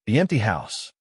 The empty house.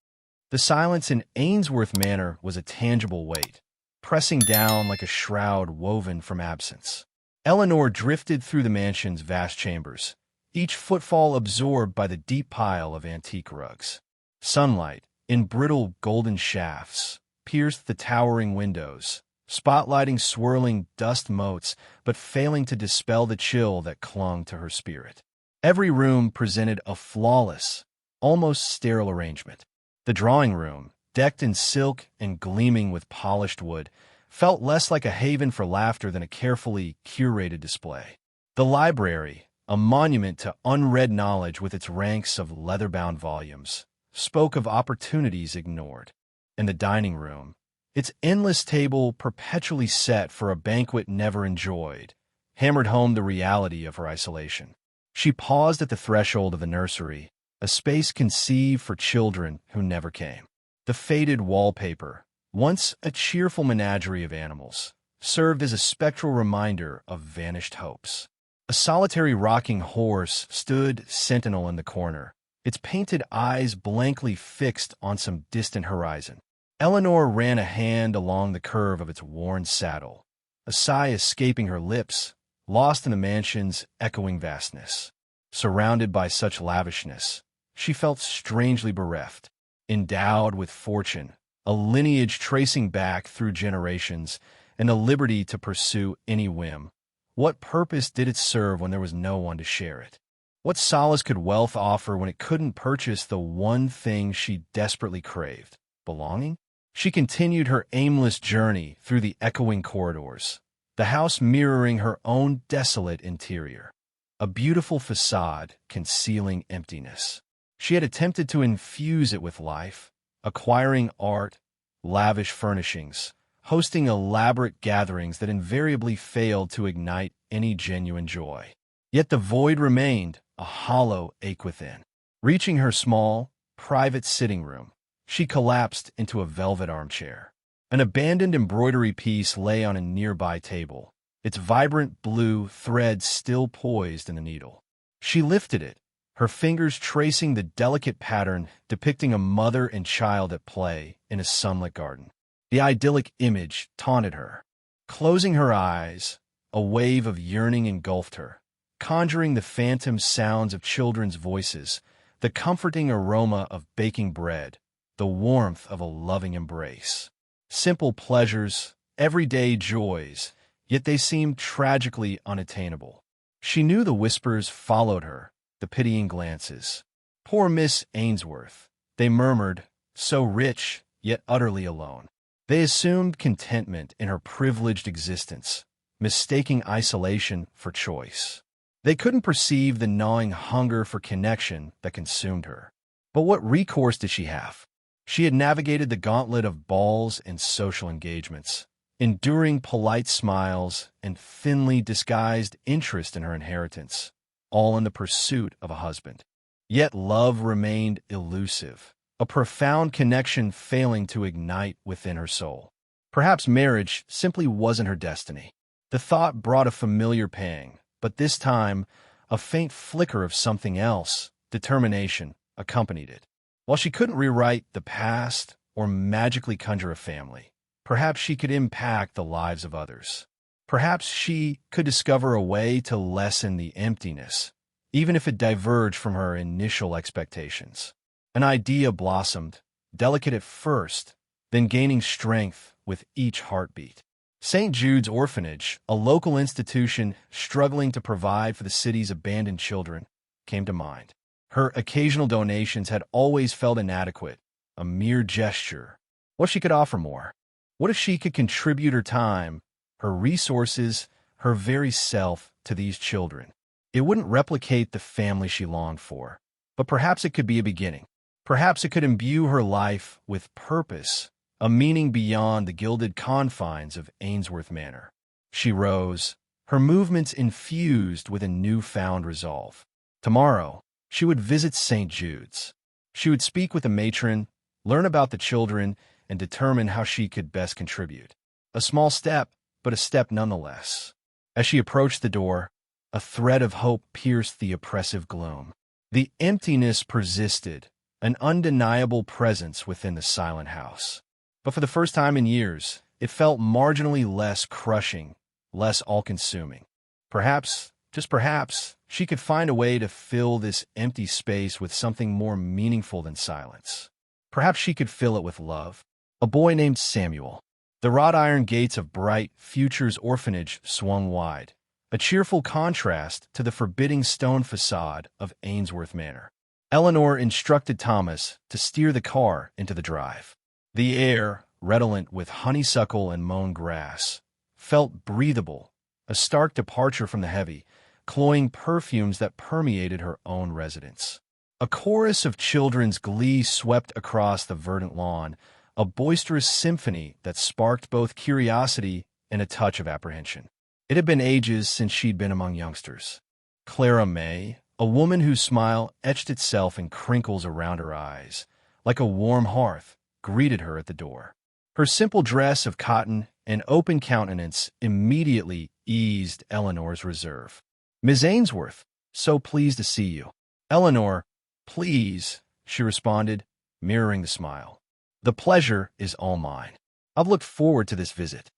The silence in Ainsworth Manor was a tangible weight, pressing down like a shroud woven from absence. Eleanor drifted through the mansion's vast chambers, each footfall absorbed by the deep pile of antique rugs. Sunlight, in brittle golden shafts, pierced the towering windows, spotlighting swirling dust motes but failing to dispel the chill that clung to her spirit. Every room presented a flawless, almost sterile arrangement. The drawing room, decked in silk and gleaming with polished wood, felt less like a haven for laughter than a carefully curated display. The library, a monument to unread knowledge with its ranks of leather-bound volumes, spoke of opportunities ignored. And the dining room, its endless table perpetually set for a banquet never enjoyed, hammered home the reality of her isolation. She paused at the threshold of the nursery, a space conceived for children who never came. The faded wallpaper, once a cheerful menagerie of animals, served as a spectral reminder of vanished hopes. A solitary rocking horse stood sentinel in the corner, its painted eyes blankly fixed on some distant horizon. Eleanor ran a hand along the curve of its worn saddle, a sigh escaping her lips, lost in the mansion's echoing vastness. Surrounded by such lavishness, she felt strangely bereft. Endowed with fortune, a lineage tracing back through generations, and a liberty to pursue any whim, what purpose did it serve when there was no one to share it? What solace could wealth offer when it couldn't purchase the one thing she desperately craved? Belonging? She continued her aimless journey through the echoing corridors, the house mirroring her own desolate interior, a beautiful facade concealing emptiness. She had attempted to infuse it with life, acquiring art, lavish furnishings, hosting elaborate gatherings that invariably failed to ignite any genuine joy. Yet the void remained, a hollow ache within. Reaching her small, private sitting room, she collapsed into a velvet armchair. An abandoned embroidery piece lay on a nearby table, its vibrant blue thread still poised in the needle. She lifted it, her fingers tracing the delicate pattern depicting a mother and child at play in a sunlit garden. The idyllic image taunted her. Closing her eyes, a wave of yearning engulfed her, conjuring the phantom sounds of children's voices, the comforting aroma of baking bread, the warmth of a loving embrace. Simple pleasures, everyday joys, yet they seemed tragically unattainable. She knew the whispers followed her, the pitying glances. Poor Miss Ainsworth, they murmured, so rich, yet utterly alone. They assumed contentment in her privileged existence, mistaking isolation for choice. They couldn't perceive the gnawing hunger for connection that consumed her. But what recourse did she have? She had navigated the gauntlet of balls and social engagements, enduring polite smiles and thinly disguised interest in her inheritance, all in the pursuit of a husband. Yet love remained elusive, a profound connection failing to ignite within her soul. Perhaps marriage simply wasn't her destiny. The thought brought a familiar pang, but this time, a faint flicker of something else, determination, accompanied it. While she couldn't rewrite the past or magically conjure a family, perhaps she could impact the lives of others. Perhaps she could discover a way to lessen the emptiness, even if it diverged from her initial expectations. An idea blossomed, delicate at first, then gaining strength with each heartbeat. St. Jude's Orphanage, a local institution struggling to provide for the city's abandoned children, came to mind. Her occasional donations had always felt inadequate, a mere gesture. What if she could offer more? What if she could contribute her time, her resources, her very self to these children? It wouldn't replicate the family she longed for, but perhaps it could be a beginning. Perhaps it could imbue her life with purpose, a meaning beyond the gilded confines of Ainsworth Manor. She rose, her movements infused with a newfound resolve. Tomorrow, she would visit St. Jude's. She would speak with the matron, learn about the children, and determine how she could best contribute. A small step, but a step nonetheless. As she approached the door, a thread of hope pierced the oppressive gloom. The emptiness persisted, an undeniable presence within the silent house. But for the first time in years, it felt marginally less crushing, less all-consuming. Perhaps, just perhaps, she could find a way to fill this empty space with something more meaningful than silence. Perhaps she could fill it with love. A boy named Samuel. The wrought iron gates of Bright Futures Orphanage swung wide, a cheerful contrast to the forbidding stone facade of Ainsworth Manor. Eleanor instructed Thomas to steer the car into the drive. The air, redolent with honeysuckle and mown grass, felt breathable, a stark departure from the heavy, cloying perfumes that permeated her own residence. A chorus of children's glee swept across the verdant lawn, a boisterous symphony that sparked both curiosity and a touch of apprehension. It had been ages since she'd been among youngsters. Clara May, a woman whose smile etched itself in crinkles around her eyes, like a warm hearth, greeted her at the door. Her simple dress of cotton and open countenance immediately eased Eleanor's reserve. "Miss Ainsworth, so pleased to see you." "Eleanor, please," she responded, mirroring the smile. "The pleasure is all mine. I've looked forward to this visit."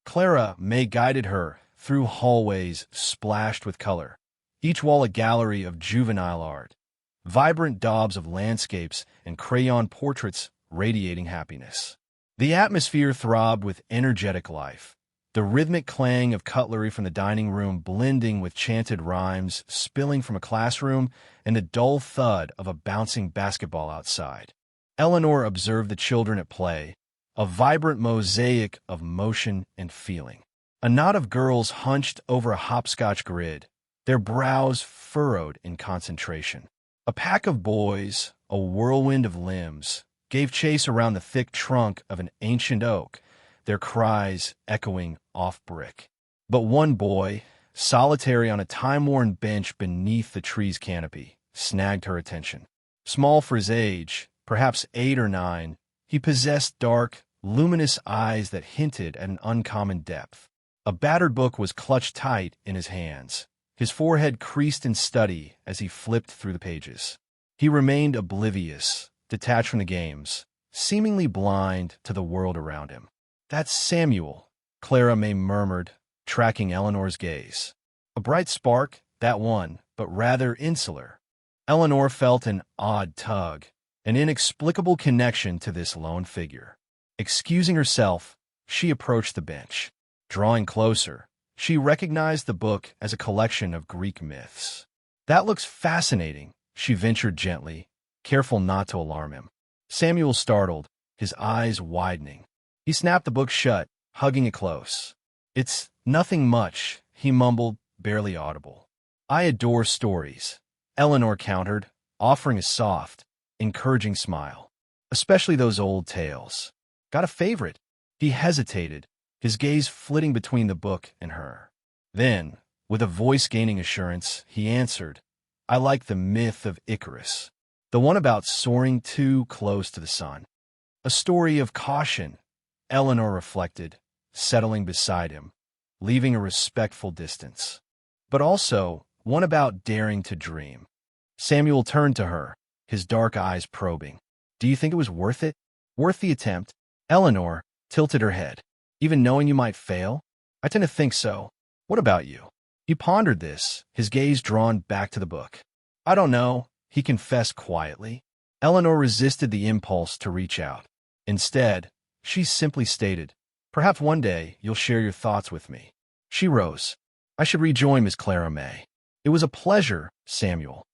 Clara May guided her through hallways splashed with color, each wall a gallery of juvenile art, vibrant daubs of landscapes and crayon portraits radiating happiness. The atmosphere throbbed with energetic life, the rhythmic clang of cutlery from the dining room blending with chanted rhymes spilling from a classroom and the dull thud of a bouncing basketball outside. Eleanor observed the children at play, a vibrant mosaic of motion and feeling. A knot of girls hunched over a hopscotch grid, their brows furrowed in concentration. A pack of boys, a whirlwind of limbs, gave chase around the thick trunk of an ancient oak, their cries echoing off brick. But one boy, solitary on a time-worn bench beneath the tree's canopy, snagged her attention. Small for his age, perhaps 8 or 9, he possessed dark, luminous eyes that hinted at an uncommon depth. A battered book was clutched tight in his hands, his forehead creased in study as he flipped through the pages. He remained oblivious, detached from the games, seemingly blind to the world around him. "That's Samuel," Clara May murmured, tracking Eleanor's gaze. A bright spark, that one, but rather insular. Eleanor felt an odd tug, an inexplicable connection to this lone figure. Excusing herself, she approached the bench. Drawing closer, she recognized the book as a collection of Greek myths. "That looks fascinating," she ventured gently, careful not to alarm him. Samuel startled, his eyes widening. He snapped the book shut, hugging it close. "It's nothing much," he mumbled, barely audible. "I adore stories," Eleanor countered, offering a soft, encouraging smile. "Especially those old tales. Got a favorite?" He hesitated, his gaze flitting between the book and her. Then, with a voice gaining assurance, he answered, "I like the myth of Icarus, the one about soaring too close to the sun." A story of caution, Eleanor reflected, settling beside him, leaving a respectful distance. But also one about daring to dream. Samuel turned to her, his dark eyes probing. "Do you think it was worth it? Worth the attempt?" Eleanor tilted her head. "Even knowing you might fail? I tend to think so. What about you?" He pondered this, his gaze drawn back to the book. "I don't know," he confessed quietly. Eleanor resisted the impulse to reach out. Instead, she simply stated, "Perhaps one day you'll share your thoughts with me." She rose. "I should rejoin Miss Clara May." "It was a pleasure, Samuel."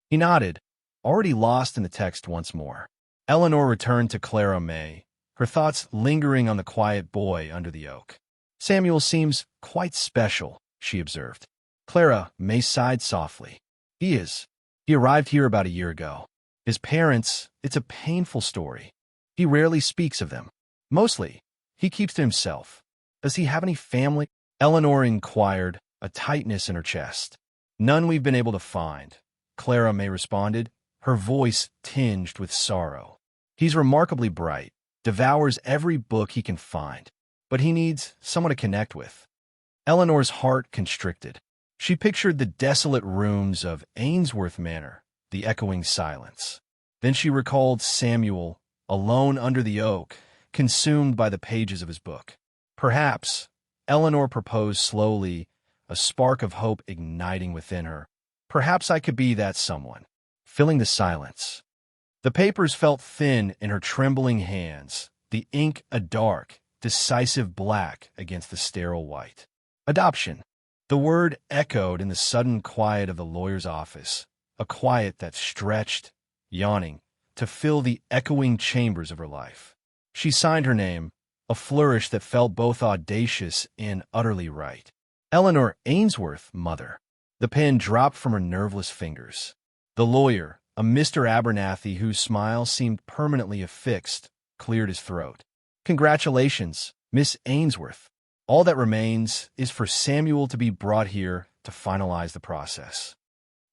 He nodded, already lost in the text once more. Eleanor returned to Clara May, her thoughts lingering on the quiet boy under the oak. "Samuel seems quite special," she observed. Clara May sighed softly. "He is. He arrived here about a year ago. His parents, it's a painful story. He rarely speaks of them. Mostly, he keeps to himself. Does he have any family?" Eleanor inquired, a tightness in her chest. "None we've been able to find," Clara May responded, her voice tinged with sorrow. "He's remarkably bright, devours every book he can find, but he needs someone to connect with." Eleanor's heart constricted. She pictured the desolate rooms of Ainsworth Manor, the echoing silence. Then she recalled Samuel, alone under the oak, consumed by the pages of his book. Perhaps, Eleanor proposed slowly, a spark of hope igniting within her. Perhaps I could be that someone. Filling the silence. The papers felt thin in her trembling hands, the ink a dark, decisive black against the sterile white. Adoption. The word echoed in the sudden quiet of the lawyer's office, a quiet that stretched, yawning, to fill the echoing chambers of her life. She signed her name, a flourish that felt both audacious and utterly right. Eleanor Ainsworth, mother. The pen dropped from her nerveless fingers. The lawyer, a Mr. Abernathy whose smile seemed permanently affixed, cleared his throat. Congratulations, Miss Ainsworth. All that remains is for Samuel to be brought here to finalize the process.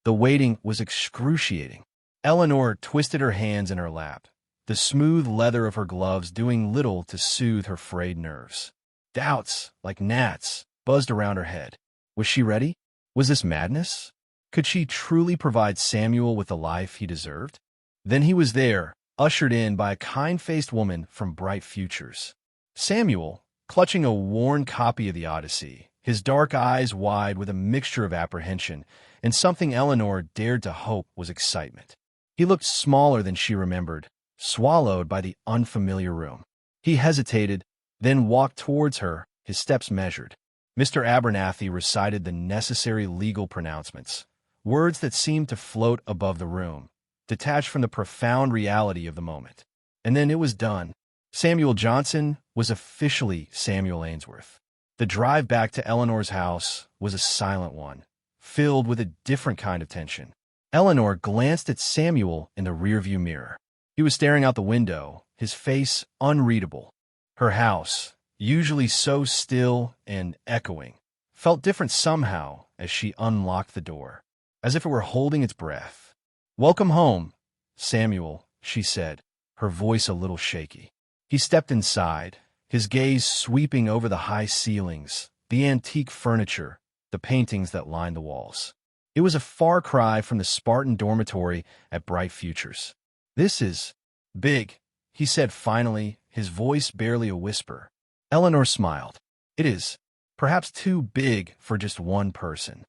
The waiting was excruciating. Eleanor twisted her hands in her lap, the smooth leather of her gloves doing little to soothe her frayed nerves. Doubts, like gnats, buzzed around her head. Was she ready? Was this madness? Could she truly provide Samuel with the life he deserved? Then he was there, ushered in by a kind-faced woman from Bright Futures. Samuel, clutching a worn copy of the Odyssey, his dark eyes wide with a mixture of apprehension and something Eleanor dared to hope was excitement. He looked smaller than she remembered, swallowed by the unfamiliar room. He hesitated, then walked towards her, his steps measured. Mr. Abernathy recited the necessary legal pronouncements, words that seemed to float above the room, detached from the profound reality of the moment. And then it was done. Samuel Johnson was officially Samuel Ainsworth. The drive back to Eleanor's house was a silent one, filled with a different kind of tension. Eleanor glanced at Samuel in the rearview mirror. He was staring out the window, his face unreadable. Her house, usually so still and echoing, felt different somehow as she unlocked the door, as if it were holding its breath. "Welcome home, Samuel," she said, her voice a little shaky. He stepped inside, his gaze sweeping over the high ceilings, the antique furniture, the paintings that lined the walls. It was a far cry from the Spartan dormitory at Bright Futures. "This is big," he said finally, his voice barely a whisper. Eleanor smiled. "It is, perhaps too big for just one person."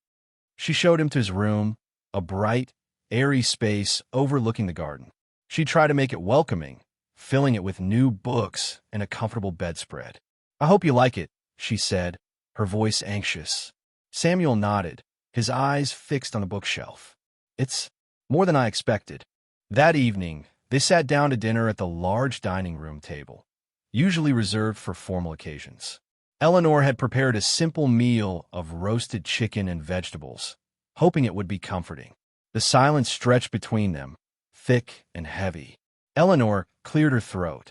She showed him to his room, a bright, airy space overlooking the garden. She tried to make it welcoming, filling it with new books and a comfortable bedspread. "I hope you like it," she said, her voice anxious. Samuel nodded, his eyes fixed on the bookshelf. "It's more than I expected." That evening, they sat down to dinner at the large dining room table, usually reserved for formal occasions. Eleanor had prepared a simple meal of roasted chicken and vegetables, hoping it would be comforting. The silence stretched between them, thick and heavy. Eleanor cleared her throat.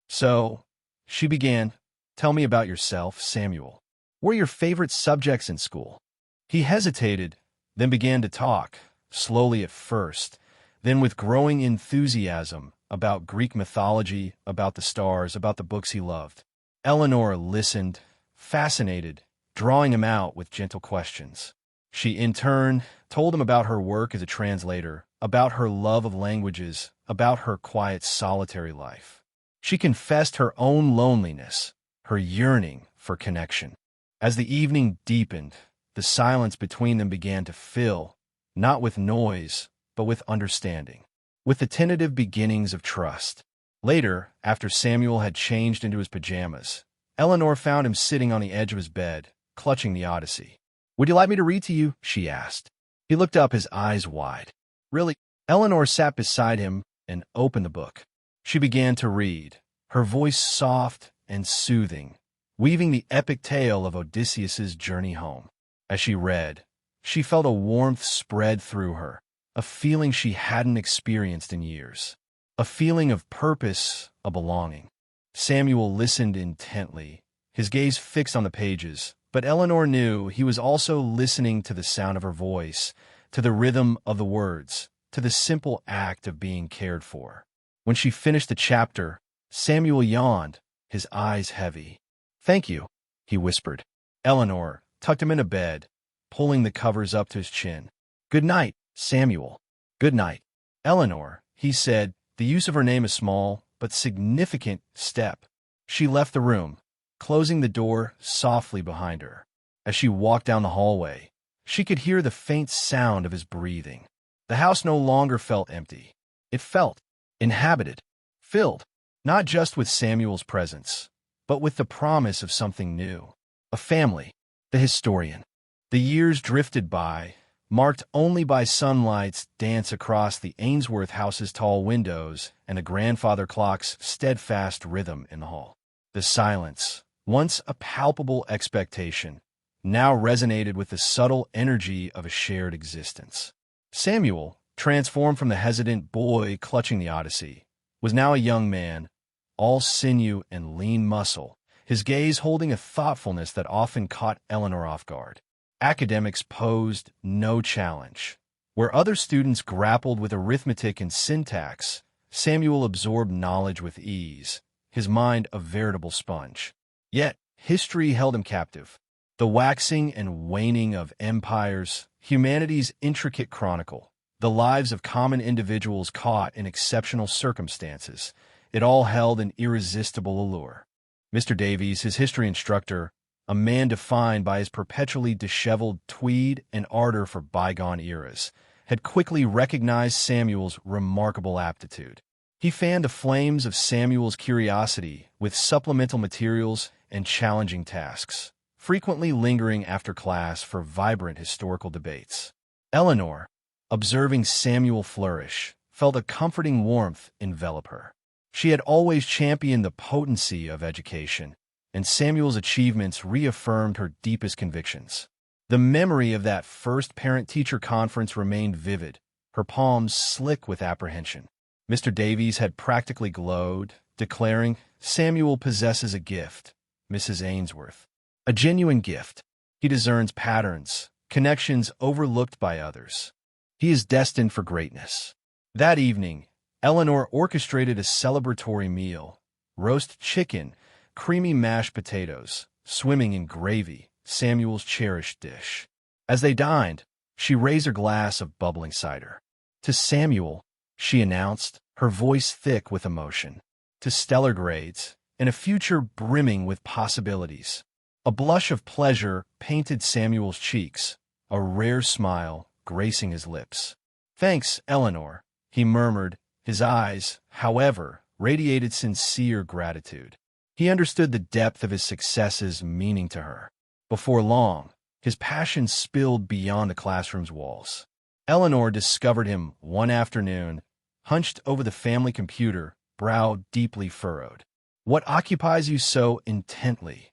"So," she began, "tell me about yourself, Samuel. What were your favorite subjects in school?" He hesitated, then began to talk, slowly at first, then with growing enthusiasm, about Greek mythology, about the stars, about the books he loved. Eleanor listened, fascinated, drawing him out with gentle questions. She, in turn, told him about her work as a translator, about her love of languages, about her quiet, solitary life. She confessed her own loneliness, her yearning for connection. As the evening deepened, the silence between them began to fill, not with noise, but with understanding, with the tentative beginnings of trust. Later, after Samuel had changed into his pajamas, Eleanor found him sitting on the edge of his bed, clutching the Odyssey. "Would you like me to read to you?" she asked. He looked up, his eyes wide. "Really?" Eleanor sat beside him and opened the book. She began to read, her voice soft and soothing, weaving the epic tale of Odysseus's journey home. As she read, she felt a warmth spread through her, a feeling she hadn't experienced in years, a feeling of purpose, a belonging. Samuel listened intently, his gaze fixed on the pages, but Eleanor knew he was also listening to the sound of her voice, to the rhythm of the words, to the simple act of being cared for. When she finished the chapter, Samuel yawned, his eyes heavy. "Thank you," he whispered. Eleanor tucked him into bed, pulling the covers up to his chin. "Good night, Samuel." "Good night." Eleanor, he said, the use of her name a small but significant step. She left the room, closing the door softly behind her. As she walked down the hallway, she could hear the faint sound of his breathing. The house no longer felt empty. It felt inhabited, filled, not just with Samuel's presence, but with the promise of something new. A family, the historian. The years drifted by, marked only by sunlight's dance across the Ainsworth house's tall windows and a grandfather clock's steadfast rhythm in the hall. The silence, once a palpable expectation, now resonated with the subtle energy of a shared existence. Samuel, transformed from the hesitant boy clutching the Odyssey, was now a young man, all sinew and lean muscle, his gaze holding a thoughtfulness that often caught Eleanor off guard. Academics posed no challenge. Where other students grappled with arithmetic and syntax, Samuel absorbed knowledge with ease, his mind a veritable sponge. Yet, history held him captive. The waxing and waning of empires, humanity's intricate chronicle, the lives of common individuals caught in exceptional circumstances, it all held an irresistible allure. Mr. Davies, his history instructor, a man defined by his perpetually disheveled tweed and ardor for bygone eras, had quickly recognized Samuel's remarkable aptitude. He fanned the flames of Samuel's curiosity with supplemental materials and challenging tasks, frequently lingering after class for vibrant historical debates. Eleanor, observing Samuel flourish, felt a comforting warmth envelop her. She had always championed the potency of education, and Samuel's achievements reaffirmed her deepest convictions. The memory of that first parent-teacher conference remained vivid, her palms slick with apprehension. Mr. Davies had practically glowed, declaring, "Samuel possesses a gift, Mrs. Ainsworth. A genuine gift. He discerns patterns, connections overlooked by others. He is destined for greatness." That evening, Eleanor orchestrated a celebratory meal: roast chicken, creamy mashed potatoes, swimming in gravy, Samuel's cherished dish. As they dined, she raised her glass of bubbling cider. "To Samuel," she announced, her voice thick with emotion. "To stellar grades, and a future brimming with possibilities." A blush of pleasure painted Samuel's cheeks, a rare smile gracing his lips. "Thanks, Eleanor," he murmured. His eyes, however, radiated sincere gratitude. He understood the depth of his success's meaning to her. Before long, his passion spilled beyond the classroom's walls. Eleanor discovered him one afternoon, hunched over the family computer, brow deeply furrowed. "What occupies you so intently?"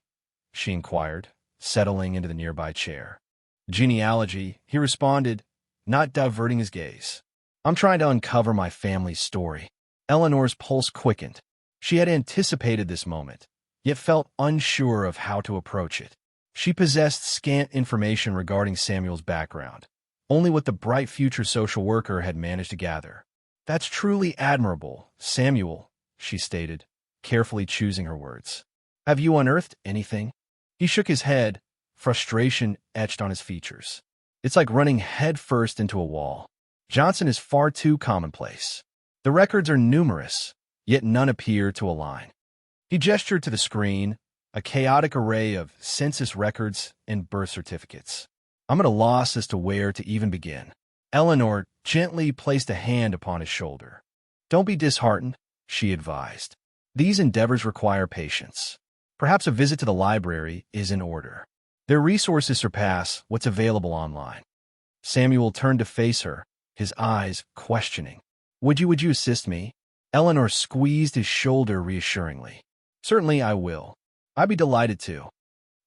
she inquired, settling into the nearby chair. "Genealogy," he responded, not diverting his gaze. "I'm trying to uncover my family's story." Eleanor's pulse quickened. She had anticipated this moment, yet felt unsure of how to approach it. She possessed scant information regarding Samuel's background, only what the bright future social worker had managed to gather. "That's truly admirable, Samuel," she stated, carefully choosing her words. "Have you unearthed anything?" He shook his head, frustration etched on his features. "It's like running headfirst into a wall. Johnson is far too commonplace. The records are numerous, yet none appear to align." He gestured to the screen, a chaotic array of census records and birth certificates. "I'm at a loss as to where to even begin." Eleanor gently placed a hand upon his shoulder. "Don't be disheartened," she advised. "These endeavors require patience. Perhaps a visit to the library is in order. Their resources surpass what's available online." Samuel turned to face her, his eyes questioning. Would you assist me?" Eleanor squeezed his shoulder reassuringly. "Certainly I will. I'd be delighted to."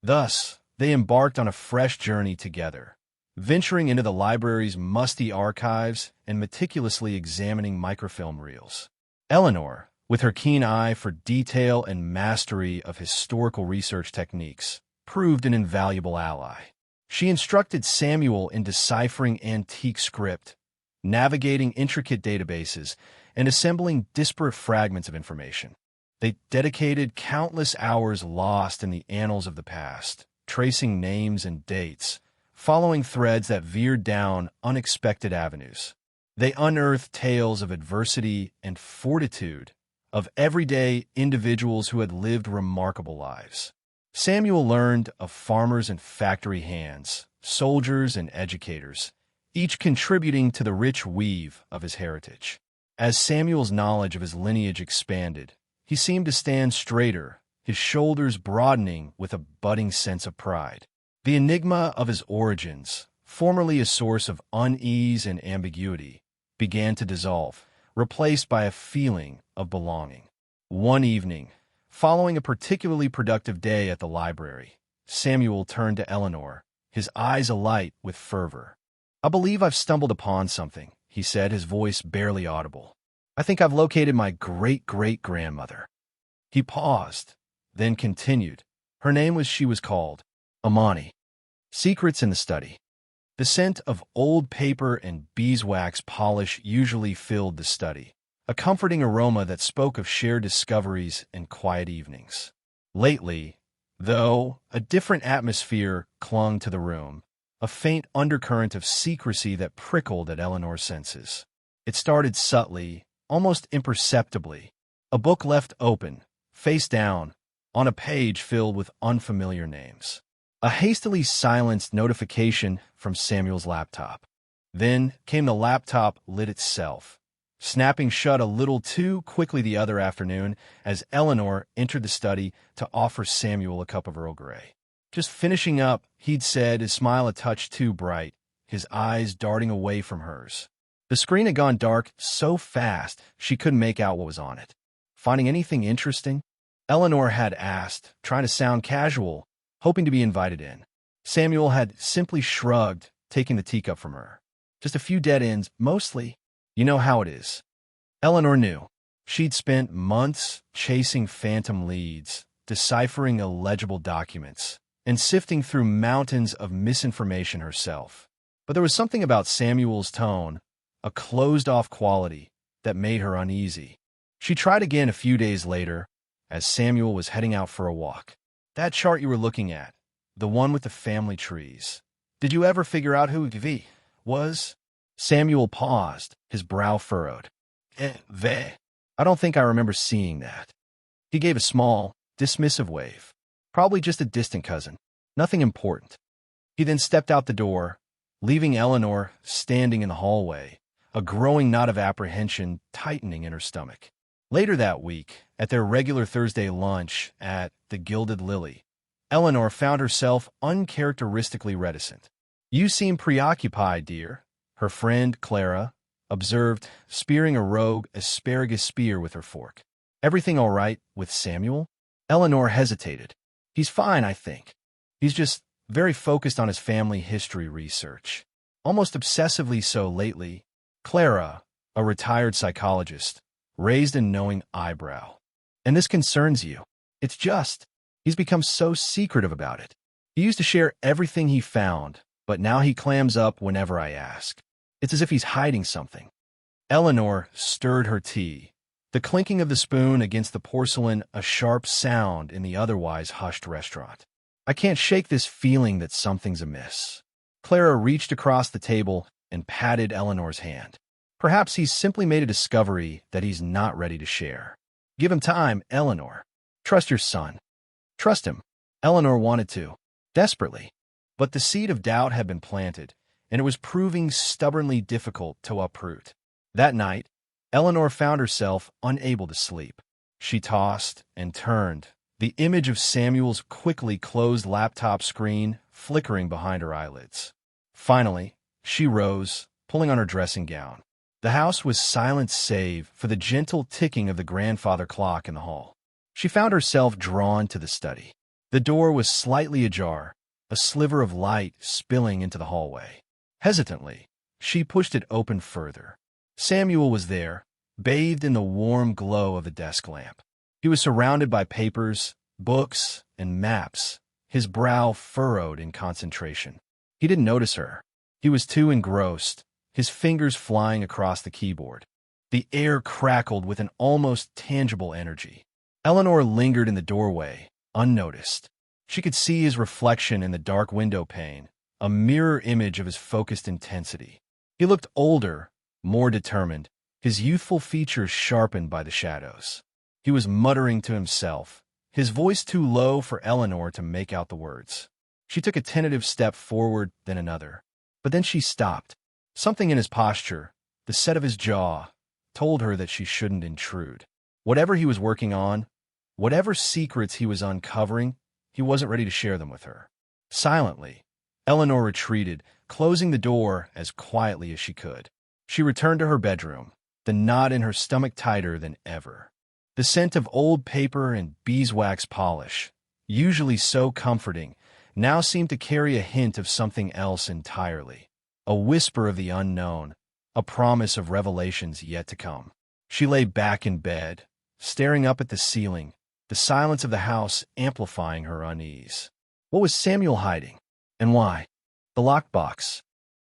Thus, they embarked on a fresh journey together, venturing into the library's musty archives and meticulously examining microfilm reels. Eleanor, with her keen eye for detail and mastery of historical research techniques, proved an invaluable ally. She instructed Samuel in deciphering antique script, navigating intricate databases, and assembling disparate fragments of information. They dedicated countless hours lost in the annals of the past, tracing names and dates, following threads that veered down unexpected avenues. They unearthed tales of adversity and fortitude, of everyday individuals who had lived remarkable lives. Samuel learned of farmers and factory hands, soldiers and educators, each contributing to the rich weave of his heritage. As Samuel's knowledge of his lineage expanded, he seemed to stand straighter, his shoulders broadening with a budding sense of pride. The enigma of his origins, formerly a source of unease and ambiguity, began to dissolve, replaced by a feeling of belonging. One evening, following a particularly productive day at the library, Samuel turned to Eleanor, his eyes alight with fervor. "I believe I've stumbled upon something," he said, his voice barely audible. "I think I've located my great-great-grandmother." He paused, then continued. Her name she was called Amani. Secrets in the study. The scent of old paper and beeswax polish usually filled the study, a comforting aroma that spoke of shared discoveries and quiet evenings. Lately, though, a different atmosphere clung to the room, a faint undercurrent of secrecy that prickled at Eleanor's senses. It started subtly, almost imperceptibly. A book left open, face down, on a page filled with unfamiliar names. A hastily silenced notification from Samuel's laptop. Then came the laptop lid itself, snapping shut a little too quickly the other afternoon as Eleanor entered the study to offer Samuel a cup of Earl Grey. "Just finishing up," he'd said, his smile a touch too bright, his eyes darting away from hers. The screen had gone dark so fast she couldn't make out what was on it. "Finding anything interesting?" Eleanor had asked, trying to sound casual, hoping to be invited in. Samuel had simply shrugged, taking the teacup from her. "Just a few dead ends, mostly. You know how it is." Eleanor knew. She'd spent months chasing phantom leads, deciphering illegible documents, and sifting through mountains of misinformation herself. But there was something about Samuel's tone, a closed-off quality, that made her uneasy. She tried again a few days later, as Samuel was heading out for a walk. "That chart you were looking at, the one with the family trees. Did you ever figure out who V was?" Samuel paused, his brow furrowed. V. I don't think I remember seeing that." He gave a small, dismissive wave. "Probably just a distant cousin. Nothing important." He then stepped out the door, leaving Eleanor standing in the hallway, a growing knot of apprehension tightening in her stomach. Later that week, at their regular Thursday lunch at the Gilded Lily, Eleanor found herself uncharacteristically reticent. "You seem preoccupied, dear," her friend Clara observed, spearing a rogue asparagus spear with her fork. "Everything all right with Samuel?" Eleanor hesitated. "He's fine, I think. He's just very focused on his family history research. Almost obsessively so lately." Clara, a retired psychologist, raised a knowing eyebrow. "And this concerns you?" "It's just, he's become so secretive about it. He used to share everything he found, but now he clams up whenever I ask. It's as if he's hiding something." Eleanor stirred her tea, the clinking of the spoon against the porcelain a sharp sound in the otherwise hushed restaurant. "I can't shake this feeling that something's amiss." Clara reached across the table and patted Eleanor's hand. "Perhaps he's simply made a discovery that he's not ready to share. Give him time, Eleanor. Trust your son." Trust him. Eleanor wanted to, desperately. But the seed of doubt had been planted, and it was proving stubbornly difficult to uproot. That night, Eleanor found herself unable to sleep. She tossed and turned, the image of Samuel's quickly closed laptop screen flickering behind her eyelids. Finally, she rose, pulling on her dressing gown. The house was silent save for the gentle ticking of the grandfather clock in the hall. She found herself drawn to the study. The door was slightly ajar, a sliver of light spilling into the hallway. Hesitantly, she pushed it open further. Samuel was there, bathed in the warm glow of the desk lamp. He was surrounded by papers, books, and maps, his brow furrowed in concentration. He didn't notice her. He was too engrossed, his fingers flying across the keyboard. The air crackled with an almost tangible energy. Eleanor lingered in the doorway, unnoticed. She could see his reflection in the dark window pane, a mirror image of his focused intensity. He looked older, more determined, his youthful features sharpened by the shadows. He was muttering to himself, his voice too low for Eleanor to make out the words. She took a tentative step forward, then another. But then she stopped. Something in his posture, the set of his jaw, told her that she shouldn't intrude. Whatever he was working on, whatever secrets he was uncovering, he wasn't ready to share them with her. Silently, Eleanor retreated, closing the door as quietly as she could. She returned to her bedroom, the knot in her stomach tighter than ever. The scent of old paper and beeswax polish, usually so comforting, now seemed to carry a hint of something else entirely. A whisper of the unknown, a promise of revelations yet to come. She lay back in bed, staring up at the ceiling, the silence of the house amplifying her unease. What was Samuel hiding? And why? The lockbox.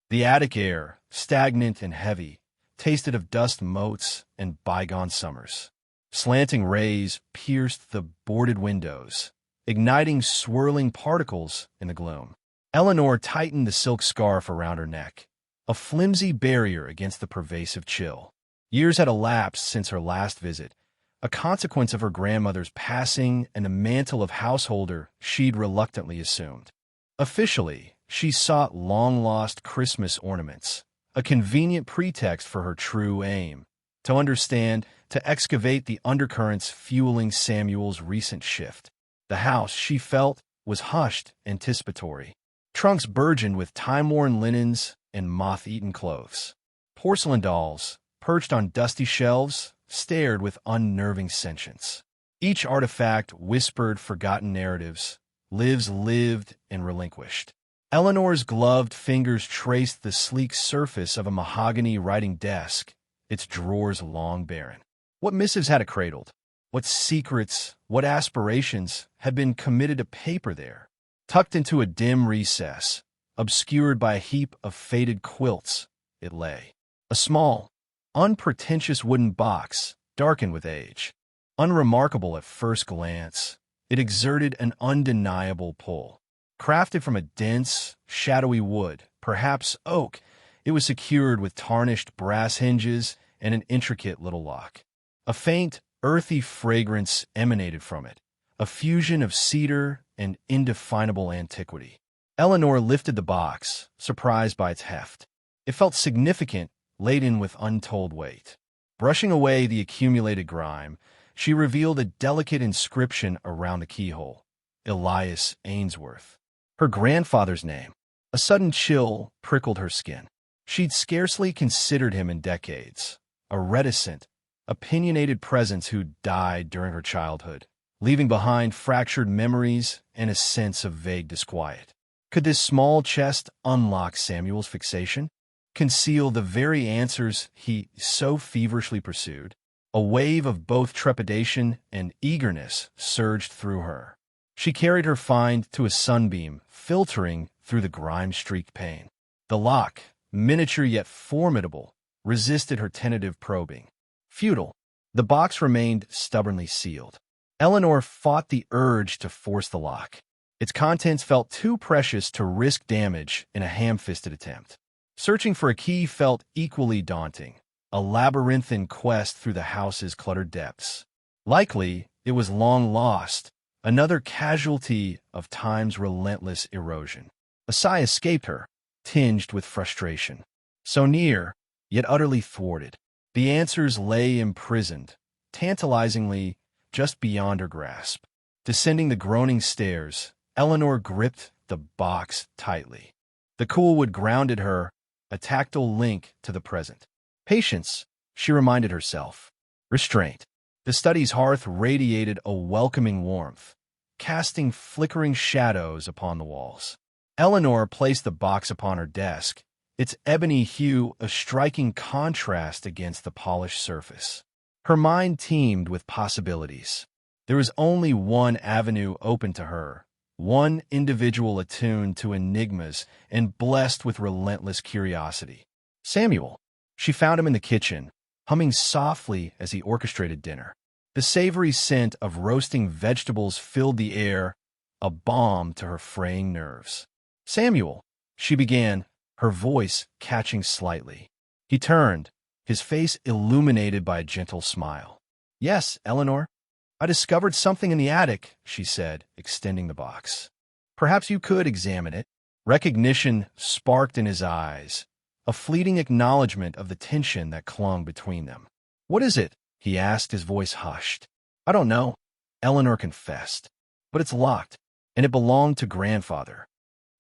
The attic air, stagnant and heavy, tasted of dust motes and bygone summers. Slanting rays pierced the boarded windows, igniting swirling particles in the gloom. Eleanor tightened the silk scarf around her neck, a flimsy barrier against the pervasive chill. Years had elapsed since her last visit, a consequence of her grandmother's passing and the mantle of householder she'd reluctantly assumed. Officially, she sought long-lost Christmas ornaments, a convenient pretext for her true aim, to understand, to excavate the undercurrents fueling Samuel's recent shift. The house, she felt, was hushed, anticipatory. Trunks burgeoned with time-worn linens and moth-eaten clothes. Porcelain dolls, perched on dusty shelves, stared with unnerving sentience. Each artifact whispered forgotten narratives, lives lived and relinquished. Eleanor's gloved fingers traced the sleek surface of a mahogany writing desk, its drawers long barren. What missives had it cradled? What secrets, what aspirations had been committed to paper there? Tucked into a dim recess, obscured by a heap of faded quilts, it lay. A small, unpretentious wooden box, darkened with age. Unremarkable at first glance, it exerted an undeniable pull. Crafted from a dense, shadowy wood, perhaps oak, it was secured with tarnished brass hinges and an intricate little lock. A faint, earthy fragrance emanated from it, a fusion of cedar and indefinable antiquity. Eleanor lifted the box, surprised by its heft. It felt significant, laden with untold weight. Brushing away the accumulated grime, she revealed a delicate inscription around the keyhole. Elias Ainsworth. Her grandfather's name. A sudden chill prickled her skin. She'd scarcely considered him in decades. A reticent, opinionated presence who died during her childhood, leaving behind fractured memories and a sense of vague disquiet. Could this small chest unlock Samuel's fixation? Conceal the very answers he so feverishly pursued? A wave of both trepidation and eagerness surged through her. She carried her find to a sunbeam, filtering through the grime-streaked pane. The lock, miniature yet formidable, resisted her tentative probing. Futile, the box remained stubbornly sealed. Eleanor fought the urge to force the lock. Its contents felt too precious to risk damage in a ham-fisted attempt. Searching for a key felt equally daunting, a labyrinthine quest through the house's cluttered depths. Likely, it was long lost, another casualty of time's relentless erosion. A sigh escaped her, tinged with frustration. So near, yet utterly thwarted. The answers lay imprisoned, tantalizingly just beyond her grasp. Descending the groaning stairs, Eleanor gripped the box tightly. The cool wood grounded her, a tactile link to the present. Patience, she reminded herself. Restraint. The study's hearth radiated a welcoming warmth, casting flickering shadows upon the walls. Eleanor placed the box upon her desk, its ebony hue a striking contrast against the polished surface. Her mind teemed with possibilities. There was only one avenue open to her, one individual attuned to enigmas and blessed with relentless curiosity. Samuel. She found him in the kitchen, humming softly as he orchestrated dinner. The savory scent of roasting vegetables filled the air, a balm to her fraying nerves. Samuel, she began, her voice catching slightly. He turned, his face illuminated by a gentle smile. "Yes, Eleanor. I discovered something in the attic," she said, extending the box. "Perhaps you could examine it." Recognition sparked in his eyes, a fleeting acknowledgement of the tension that clung between them. "What is it?" he asked, his voice hushed. "I don't know," Eleanor confessed, "but it's locked, and it belonged to Grandfather."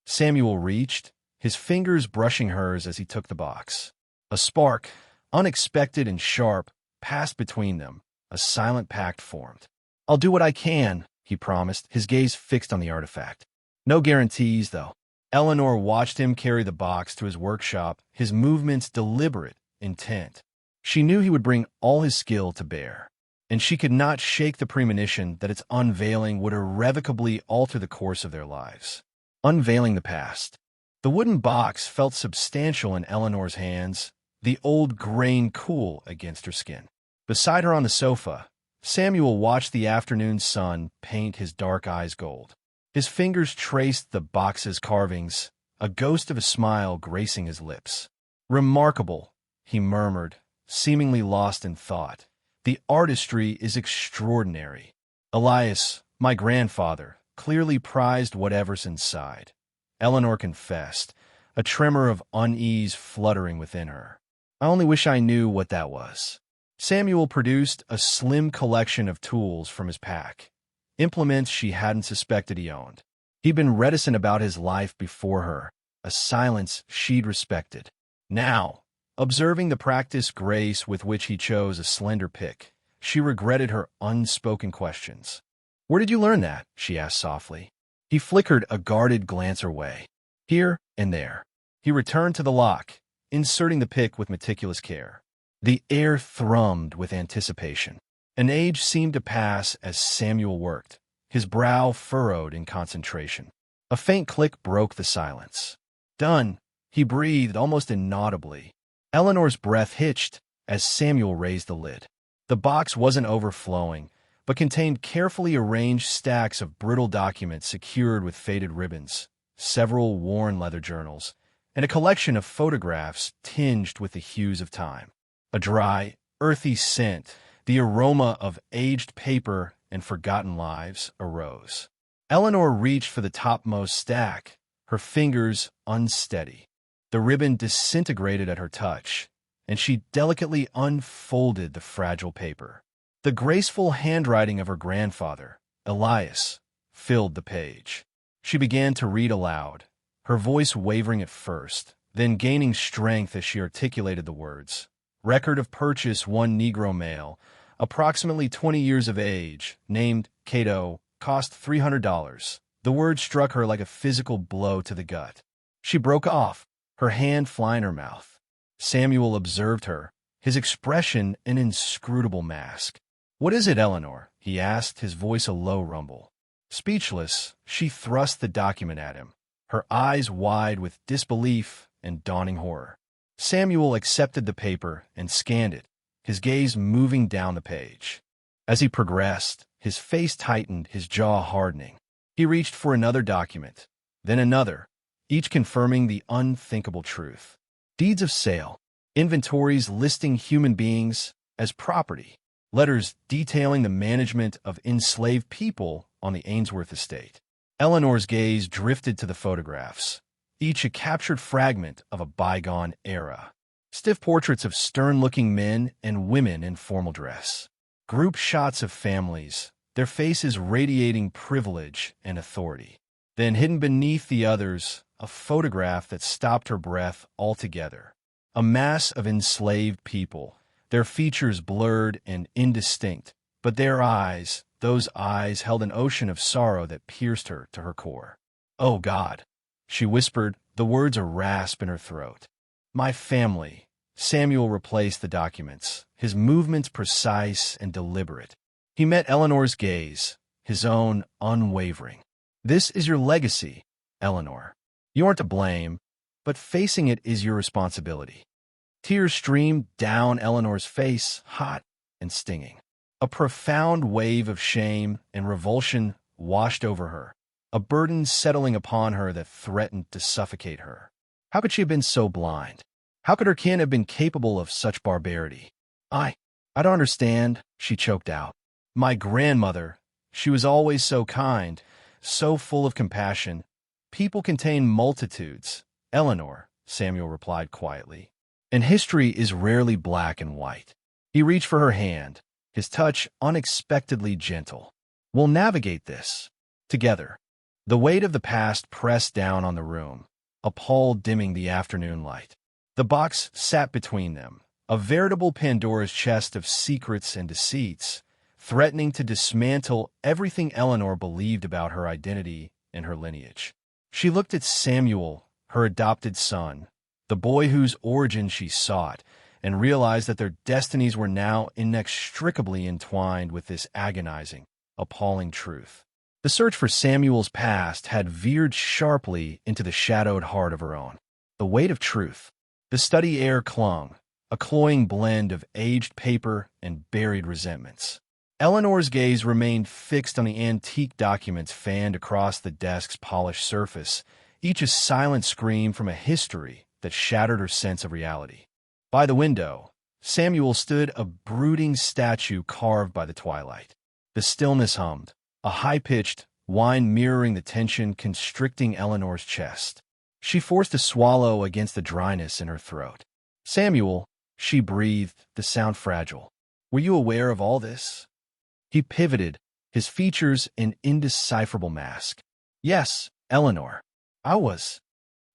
Samuel reached, his fingers brushing hers as he took the box. A spark, unexpected and sharp, passed between them. A silent pact formed. "I'll do what I can," he promised, his gaze fixed on the artifact. "No guarantees, though." Eleanor watched him carry the box to his workshop, his movements deliberate, intent. She knew he would bring all his skill to bear, and she could not shake the premonition that its unveiling would irrevocably alter the course of their lives. Unveiling the past. The wooden box felt substantial in Eleanor's hands, the old grain cool against her skin. Beside her on the sofa, Samuel watched the afternoon sun paint his dark eyes gold. His fingers traced the box's carvings, a ghost of a smile gracing his lips. "Remarkable," he murmured, seemingly lost in thought. "The artistry is extraordinary. Elias, my grandfather, clearly prized whatever's inside." Eleanor confessed, a tremor of unease fluttering within her. "I only wish I knew what that was." Samuel produced a slim collection of tools from his pack, implements she hadn't suspected he owned. He'd been reticent about his life before her, a silence she'd respected. Now, observing the practiced grace with which he chose a slender pick, she regretted her unspoken questions. "Where did you learn that?" she asked softly. He flickered a guarded glance her way. "Here and there." He returned to the lock, inserting the pick with meticulous care. The air thrummed with anticipation. An age seemed to pass as Samuel worked, his brow furrowed in concentration. A faint click broke the silence. "Done," he breathed almost inaudibly. Eleanor's breath hitched as Samuel raised the lid. The box wasn't overflowing, but contained carefully arranged stacks of brittle documents secured with faded ribbons, several worn leather journals, and a collection of photographs tinged with the hues of time. A dry, earthy scent, the aroma of aged paper and forgotten lives, arose. Eleanor reached for the topmost stack, her fingers unsteady. The ribbon disintegrated at her touch, and she delicately unfolded the fragile paper. The graceful handwriting of her grandfather, Elias, filled the page. She began to read aloud, her voice wavering at first, then gaining strength as she articulated the words. "Record of purchase, one Negro male, approximately 20 years of age, named Cato, cost $300. The word struck her like a physical blow to the gut. She broke off, her hand flying her mouth. Samuel observed her, his expression an inscrutable mask. "What is it, Eleanor?" he asked, his voice a low rumble. Speechless, she thrust the document at him, her eyes wide with disbelief and dawning horror. Samuel accepted the paper and scanned it, his gaze moving down the page. As he progressed, his face tightened, his jaw hardening. He reached for another document, then another, each confirming the unthinkable truth. Deeds of sale, inventories listing human beings as property, letters detailing the management of enslaved people on the Ainsworth estate. Eleanor's gaze drifted to the photographs, each a captured fragment of a bygone era. Stiff portraits of stern-looking men and women in formal dress. Group shots of families, their faces radiating privilege and authority. Then, hidden beneath the others, a photograph that stopped her breath altogether. A mass of enslaved people, their features blurred and indistinct, but their eyes, those eyes held an ocean of sorrow that pierced her to her core. "Oh, God," she whispered, the words a rasp in her throat. "My family." Samuel replaced the documents, his movements precise and deliberate. He met Eleanor's gaze, his own unwavering. "This is your legacy, Eleanor. You aren't to blame, but facing it is your responsibility." Tears streamed down Eleanor's face, hot and stinging. A profound wave of shame and revulsion washed over her, a burden settling upon her that threatened to suffocate her. How could she have been so blind? How could her kin have been capable of such barbarity? I, I don't understand, she choked out. My grandmother, she was always so kind, so full of compassion. People contain multitudes. Eleanor, Samuel replied quietly. And history is rarely black and white. He reached for her hand, his touch unexpectedly gentle. We'll navigate this together. The weight of the past pressed down on the room, a pall dimming the afternoon light. The box sat between them, a veritable Pandora's chest of secrets and deceits, threatening to dismantle everything Eleanor believed about her identity and her lineage. She looked at Samuel, her adopted son, the boy whose origin she sought, and realized that their destinies were now inextricably entwined with this agonizing, appalling truth. The search for Samuel's past had veered sharply into the shadowed heart of her own. The weight of truth. The study air clung, a cloying blend of aged paper and buried resentments. Eleanor's gaze remained fixed on the antique documents fanned across the desk's polished surface, each a silent scream from a history that shattered her sense of reality. By the window, Samuel stood a brooding statue carved by the twilight. The stillness hummed, a high-pitched whine mirroring the tension constricting Eleanor's chest. She forced a swallow against the dryness in her throat. Samuel, she breathed, the sound fragile. Were you aware of all this? He pivoted, his features an indecipherable mask. Yes, Eleanor. I was.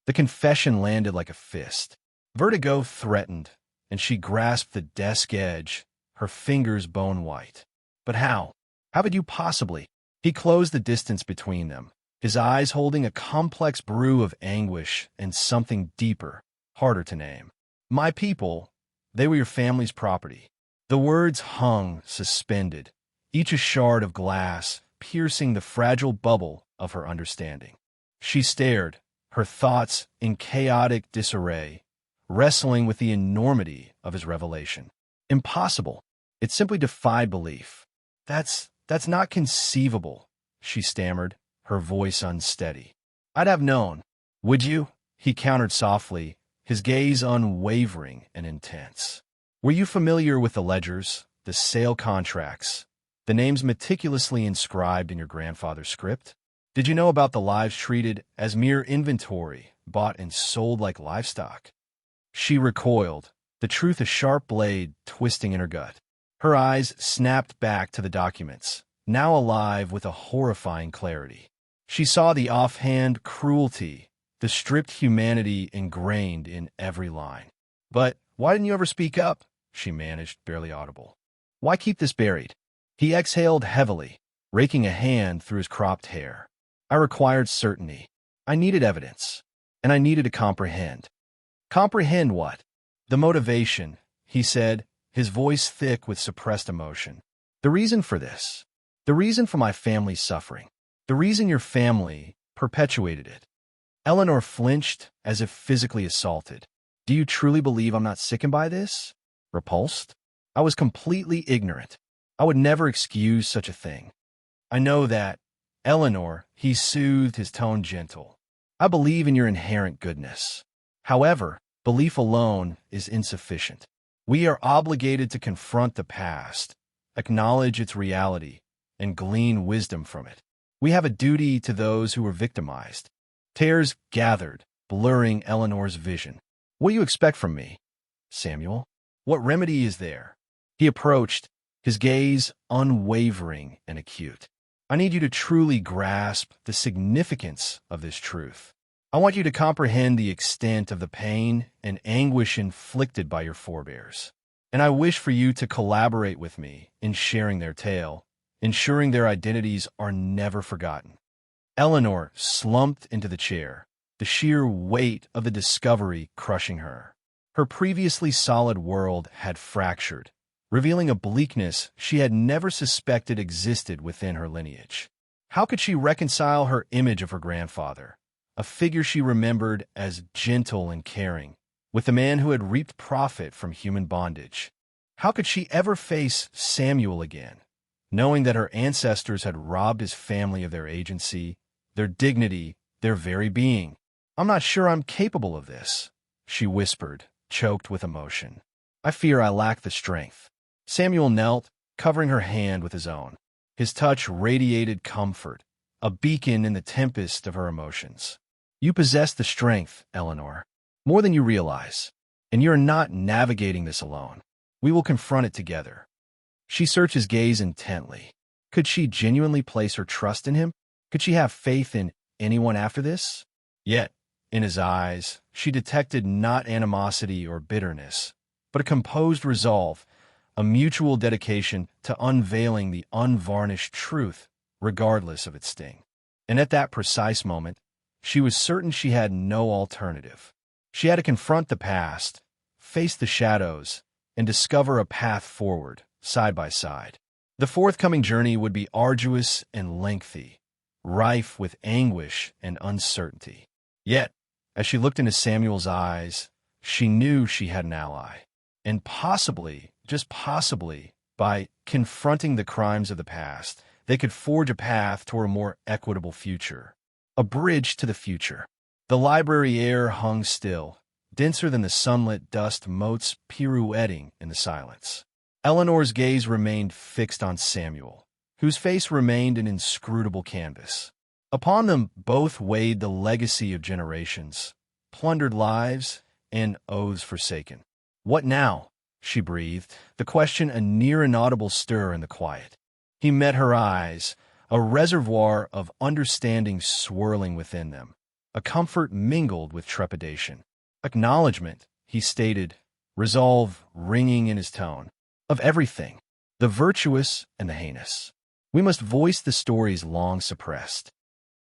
The confession landed like a fist. Vertigo threatened, and she grasped the desk edge, her fingers bone-white. But how? How could you possibly? He closed the distance between them, his eyes holding a complex brew of anguish and something deeper, harder to name. My people, they were your family's property. The words hung, suspended, each a shard of glass, piercing the fragile bubble of her understanding. She stared, her thoughts in chaotic disarray, wrestling with the enormity of his revelation. Impossible. It simply defied belief. That's not conceivable, she stammered, her voice unsteady. I'd have known. Would you? He countered softly, his gaze unwavering and intense. Were you familiar with the ledgers, the sale contracts, the names meticulously inscribed in your grandfather's script? Did you know about the lives treated as mere inventory, bought and sold like livestock? She recoiled, the truth a sharp blade twisting in her gut. Her eyes snapped back to the documents, now alive with a horrifying clarity. She saw the offhand cruelty, the stripped humanity ingrained in every line. But why didn't you ever speak up? She managed, barely audible. Why keep this buried? He exhaled heavily, raking a hand through his cropped hair. I required certainty. I needed evidence, and I needed to comprehend. Comprehend what? The motivation, he said, his voice thick with suppressed emotion. The reason for this. The reason for my family's suffering. The reason your family perpetuated it. Eleanor flinched as if physically assaulted. Do you truly believe I'm not sickened by this? Repulsed? I was completely ignorant. I would never excuse such a thing. I know that, Eleanor, he soothed, his tone gentle. I believe in your inherent goodness. However, belief alone is insufficient. We are obligated to confront the past, acknowledge its reality, and glean wisdom from it. We have a duty to those who were victimized. Tears gathered, blurring Eleanor's vision. What do you expect from me, Samuel? What remedy is there? He approached, his gaze unwavering and acute. I need you to truly grasp the significance of this truth. I want you to comprehend the extent of the pain and anguish inflicted by your forebears. And I wish for you to collaborate with me in sharing their tale, ensuring their identities are never forgotten. Eleanor slumped into the chair, the sheer weight of the discovery crushing her. Her previously solid world had fractured, revealing a bleakness she had never suspected existed within her lineage. How could she reconcile her image of her grandfather, a figure she remembered as gentle and caring, with the man who had reaped profit from human bondage? How could she ever face Samuel again, knowing that her ancestors had robbed his family of their agency, their dignity, their very being? I'm not sure I'm capable of this, she whispered, choked with emotion. "I fear I lack the strength." Samuel knelt, covering her hand with his own. His touch radiated comfort, a beacon in the tempest of her emotions. "You possess the strength, Eleanor, more than you realize, and you're not navigating this alone. We will confront it together." She searched his gaze intently. Could she genuinely place her trust in him? Could she have faith in anyone after this? Yet, in his eyes, she detected not animosity or bitterness, but a composed resolve, a mutual dedication to unveiling the unvarnished truth, regardless of its sting. And at that precise moment, she was certain she had no alternative. She had to confront the past, face the shadows, and discover a path forward, side by side. The forthcoming journey would be arduous and lengthy, rife with anguish and uncertainty. Yet, as she looked into Samuel's eyes, she knew she had an ally. And possibly, just possibly, by confronting the crimes of the past, they could forge a path toward a more equitable future. A bridge to the future. The library air hung still, denser than the sunlit dust motes pirouetting in the silence. Eleanor's gaze remained fixed on Samuel, whose face remained an inscrutable canvas. Upon them both weighed the legacy of generations, plundered lives, and oaths forsaken. "What now?" she breathed, the question a near inaudible stir in the quiet. He met her eyes, a reservoir of understanding swirling within them, a comfort mingled with trepidation. "Acknowledgement," he stated, resolve ringing in his tone, "of everything, the virtuous and the heinous. We must voice the stories long suppressed."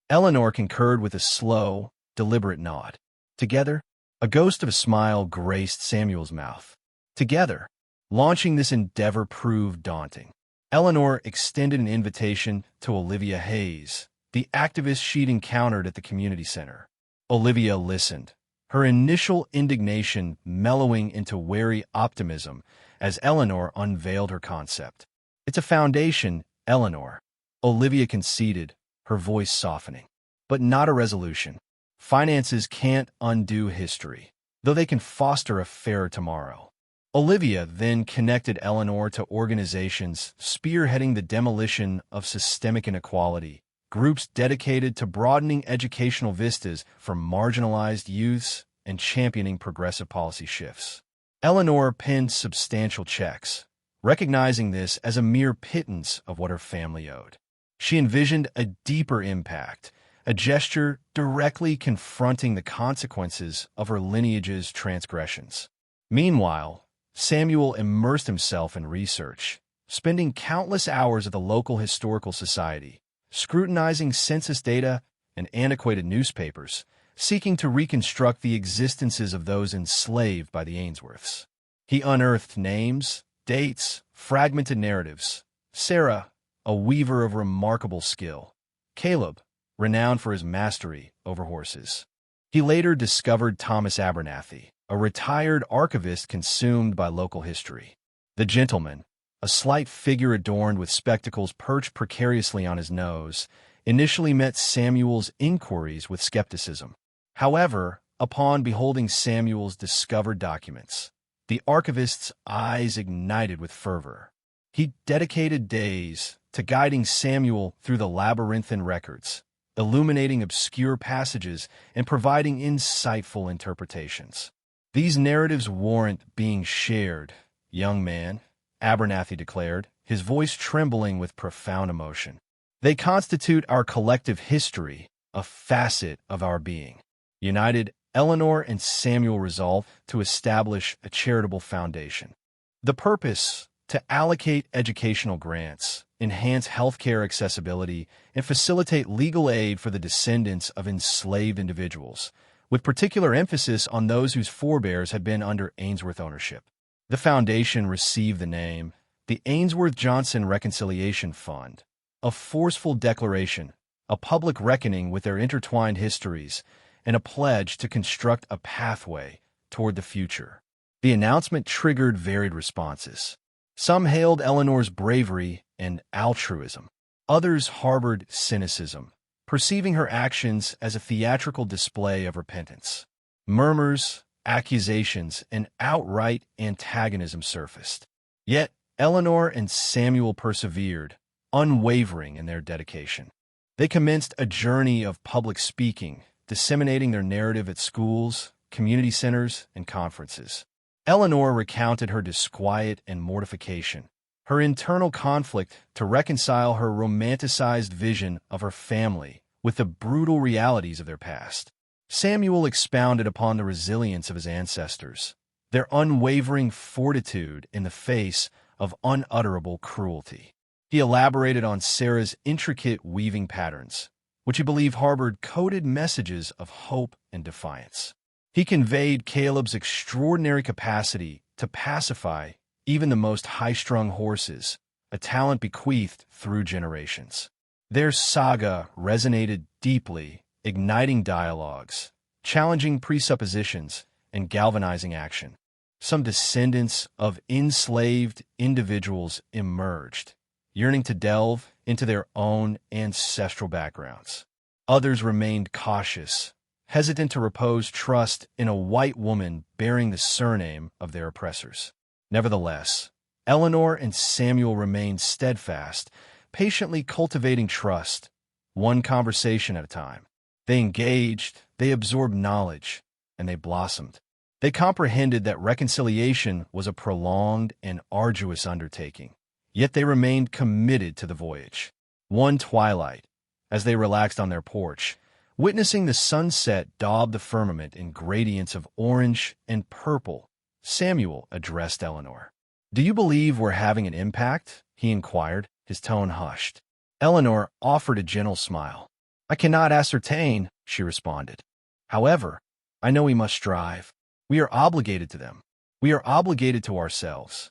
Eleanor concurred with a slow, deliberate nod. Together, a ghost of a smile graced Samuel's mouth. Together, launching this endeavor proved daunting. Eleanor extended an invitation to Olivia Hayes, the activist she'd encountered at the community center. Olivia listened, her initial indignation mellowing into wary optimism as Eleanor unveiled her concept. "It's a foundation, Eleanor," Olivia conceded, her voice softening. "But not a resolution. Finances can't undo history, though they can foster a fairer tomorrow." Olivia then connected Eleanor to organizations spearheading the demolition of systemic inequality, groups dedicated to broadening educational vistas for marginalized youths and championing progressive policy shifts. Eleanor penned substantial checks, recognizing this as a mere pittance of what her family owed. She envisioned a deeper impact, a gesture directly confronting the consequences of her lineage's transgressions. Meanwhile, Samuel immersed himself in research, spending countless hours at the local historical society, scrutinizing census data and antiquated newspapers, seeking to reconstruct the existences of those enslaved by the Ainsworths. He unearthed names, dates, fragmented narratives. Sarah, a weaver of remarkable skill. Caleb, renowned for his mastery over horses. He later discovered Thomas Abernathy, a retired archivist consumed by local history. The gentleman, a slight figure adorned with spectacles perched precariously on his nose, initially met Samuel's inquiries with skepticism. However, upon beholding Samuel's discovered documents, the archivist's eyes ignited with fervor. He dedicated days to guiding Samuel through the labyrinthine records, illuminating obscure passages and providing insightful interpretations. "These narratives warrant being shared, young man," Abernathy declared, his voice trembling with profound emotion. "They constitute our collective history, a facet of our being." United, Eleanor and Samuel resolved to establish a charitable foundation. The purpose: to allocate educational grants, enhance healthcare accessibility, and facilitate legal aid for the descendants of enslaved individuals, with particular emphasis on those whose forebears had been under Ainsworth ownership. The foundation received the name the Ainsworth-Johnson Reconciliation Fund, a forceful declaration, a public reckoning with their intertwined histories, and a pledge to construct a pathway toward the future. The announcement triggered varied responses. Some hailed Eleanor's bravery and altruism. Others harbored cynicism, perceiving her actions as a theatrical display of repentance. Murmurs, accusations, and outright antagonism surfaced. Yet, Eleanor and Samuel persevered, unwavering in their dedication. They commenced a journey of public speaking, disseminating their narrative at schools, community centers, and conferences. Eleanor recounted her disquiet and mortification, her internal conflict to reconcile her romanticized vision of her family with the brutal realities of their past. Samuel expounded upon the resilience of his ancestors, their unwavering fortitude in the face of unutterable cruelty. He elaborated on Sarah's intricate weaving patterns, which he believed harbored coded messages of hope and defiance. He conveyed Caleb's extraordinary capacity to pacify even the most high-strung horses, a talent bequeathed through generations. Their saga resonated deeply, igniting dialogues, challenging presuppositions, and galvanizing action. Some descendants of enslaved individuals emerged, yearning to delve into their own ancestral backgrounds. Others remained cautious, hesitant to repose trust in a white woman bearing the surname of their oppressors. Nevertheless, Eleanor and Samuel remained steadfast, patiently cultivating trust, one conversation at a time. They engaged, they absorbed knowledge, and they blossomed. They comprehended that reconciliation was a prolonged and arduous undertaking, yet they remained committed to the voyage. One twilight, as they relaxed on their porch, witnessing the sunset daub the firmament in gradients of orange and purple, Samuel addressed Eleanor. "Do you believe we're having an impact?" he inquired, his tone hushed. Eleanor offered a gentle smile. "I cannot ascertain," she responded. "However, I know we must strive. We are obligated to them. We are obligated to ourselves."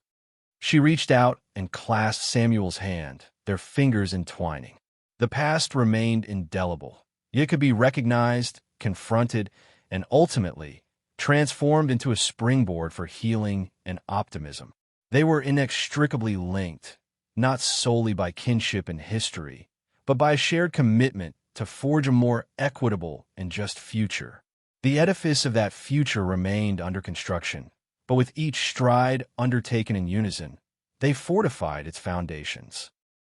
She reached out and clasped Samuel's hand, their fingers entwining. The past remained indelible, yet could be recognized, confronted, and ultimately transformed into a springboard for healing and optimism. They were inextricably linked, not solely by kinship and history, but by a shared commitment to forge a more equitable and just future. The edifice of that future remained under construction, but with each stride undertaken in unison, they fortified its foundations.